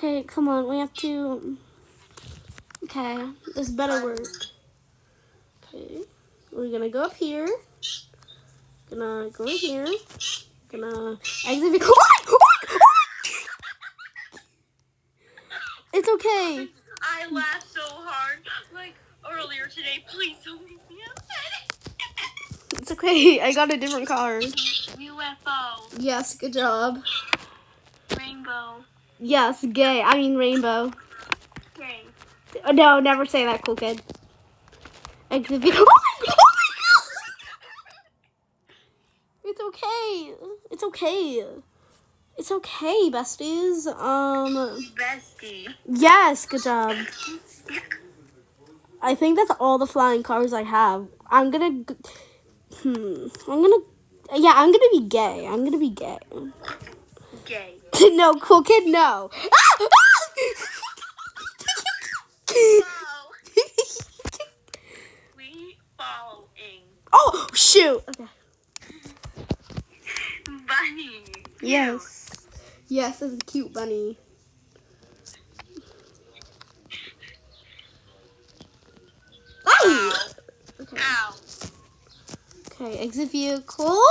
Okay, come on. We have to... Okay, this better work. Okay, we're gonna go up here. Gonna go in here. Gonna exit. It's okay. I laughed so hard, like earlier today. Please don't make me upset. It's okay. I got a different car. UFO. Yes, good job. Rainbow. Yes, gay. I mean rainbow. Gay. No, never say that, cool kid. Exit. It's okay. It's okay. It's okay, besties. Bestie. Yes, good job. I think that's all the flying cars I have. I'm gonna yeah, I'm gonna be gay. I'm gonna be gay. Gay. No, cool kid, no. We following. Oh, shoot. Okay. Bunny. Yes. Yes, this is a cute bunny. Ow. Okay. Ow. Okay, exit vehicle.